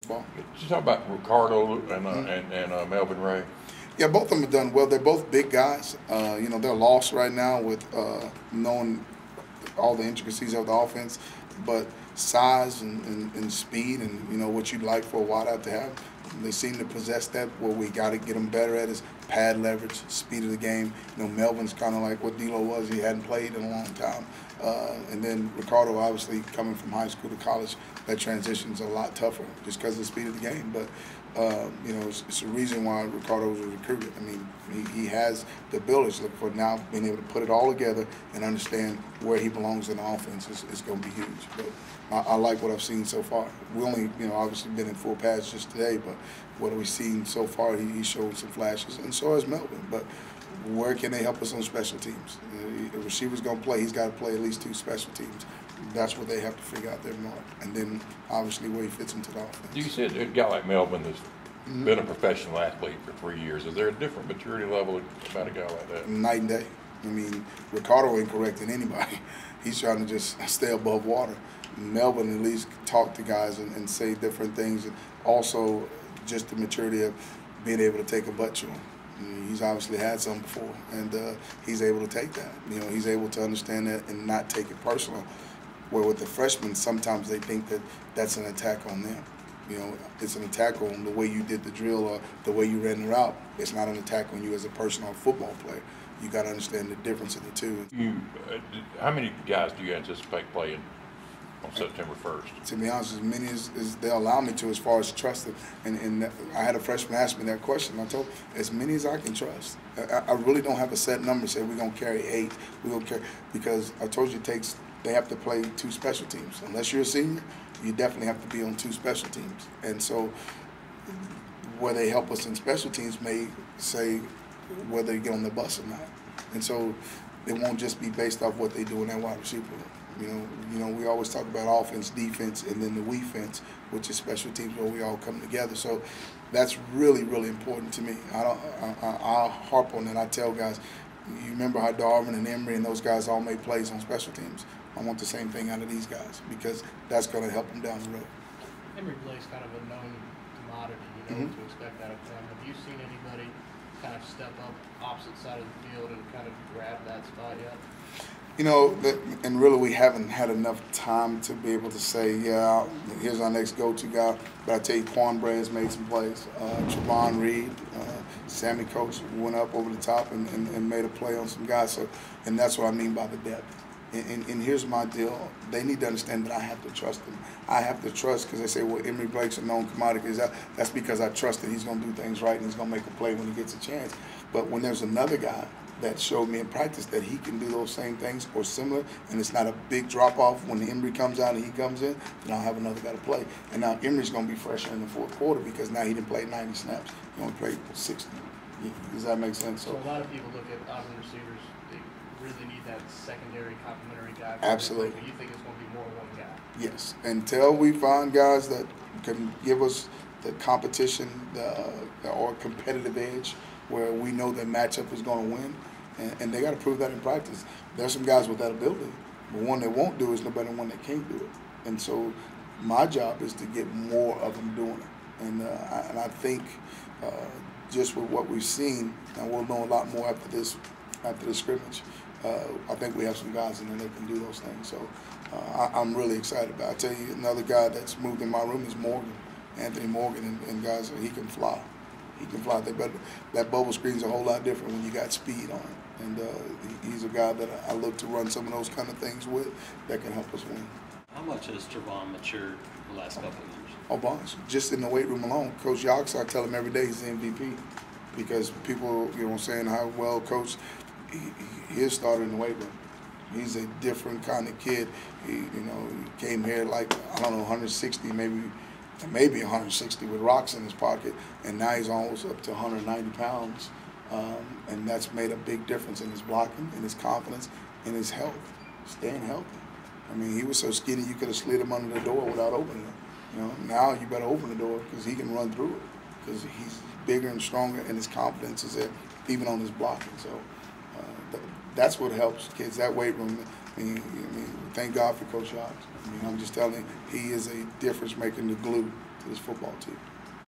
Well, Just talk about Ricardo and Melvin Ray. yeah, both of them have done well. They're both big guys. They're lost right now with knowing all the intricacies of the offense, but size and speed and what you'd like for a wideout to have. They seem to possess that. What we got to get them better at is pad leverage, speed of the game. Melvin's kind of like what D'Lo was. He hadn't played in a long time. And then Ricardo, obviously, coming from high school to college, that transition's a lot tougher just because of the speed of the game. But it's a reason why Ricardo was recruited. I mean, he has the ability to look for now being able to put it all together and understand where he belongs in the offense is going to be huge. But I like what I've seen so far. We only, obviously been in full pads just today, but what we've seen so far, he's showed some flashes, and so has Melvin. But where can they help us on special teams? The receiver's going to play. He's got to play at least 2 special teams. That's what they have to figure out their mark. And then, obviously, where he fits into the offense. You said a guy like Melvin has been a professional athlete for 3 years. Is there a different maturity level about a guy like that? Night and day. I mean, Ricardo ain't correcting anybody. He's trying to just stay above water. Melvin at least talk to guys and say different things, and also just the maturity of being able to take a butt to him. He's obviously had some before, and he's able to take that. He's able to understand that and not take it personal. Where with the freshmen, sometimes they think that that's an attack on them. It's an attack on the way you did the drill or the way you ran the route. It's not an attack on you as a person or a football player. You got to understand the difference of the two. How many guys do you anticipate playing on September 1st? To be honest, as many as they'll allow me to, as far as trusting. And I had a freshman ask me that question. I told him, as many as I can trust. I really don't have a set number. Say we're gonna carry 8. We're gonna carry, because I told you they have to play 2 special teams. Unless you're a senior, you definitely have to be on 2 special teams. And so, where they help us in special teams may say whether they get on the bus or not. And so, it won't just be based off what they do in that wide receiver room. We always talk about offense, defense, and then the we fence, which is special teams where we all come together. So that's really, really important to me. I'll harp on that. I tell guys, you remember how Darvin and Emory and those guys all made plays on special teams. I want the same thing out of these guys because that's going to help them down the road. Emory Blake's kind of a known commodity, to expect out of them. Have you seen anybody kind of step up opposite side of the field and kind of grab that spot yet? And really we haven't had enough time to be able to say, yeah, here's our next go-to guy. But I tell you, Quan Bray has made some plays. Javon Reed, Sammy Coates went up over the top and made a play on some guys. So, and that's what I mean by the depth. And here's my deal. They need to understand that I have to trust them. I have to trust because they say, well, Emory Blake's a known commodity. That's because I trust that he's going to do things right and he's going to make a play when he gets a chance. But when there's another guy that showed me in practice that he can do those same things or similar, and it's not a big drop-off when the Emory comes out and he comes in, then I'll have another guy to play. And now Emory's going to be fresher in the 4th quarter because now he didn't play 90 snaps. He only played 60. Does that make sense? So a lot of people look at Auburn receivers, they really need that secondary complementary guy. Absolutely. But you think it's going to be more one guy? Yes. Until we find guys that can give us the competition or competitive edge where we know that matchup is going to win, and they got to prove that in practice. There's some guys with that ability, but one that won't do it is no better than one that can't do it. And so my job is to get more of them doing it. And I think just with what we've seen, and we'll know a lot more after this scrimmage, I think we have some guys in there that can do those things. So I'm really excited about it. I tell you, another guy that's moved in my room is Morgan, Anthony Morgan, and guys, he can fly. He can fly. That bubble screen's a whole lot different when you got speed on it. And he's a guy that I look to run some of those kind of things with that can help us win. How much has Trevon matured the last couple of years? Oh, bunch. Just in the weight room alone. Coach Yox, I tell him every day he's the MVP because people, saying how well Coach, he is started in the weight room. He's a different kind of kid. He came here like, 160, maybe 160 with rocks in his pocket, and now he's almost up to 190 pounds. And that's made a big difference in his blocking, in his confidence, in his health, staying healthy. I mean, he was so skinny you could have slid him under the door without opening it. Now you better open the door because he can run through it because he's bigger and stronger, and his confidence is there, even on his blocking. So that's what helps kids. That weight room. I mean, thank God for Coach Yox. I'm just telling you, he is a difference maker, the glue to this football team.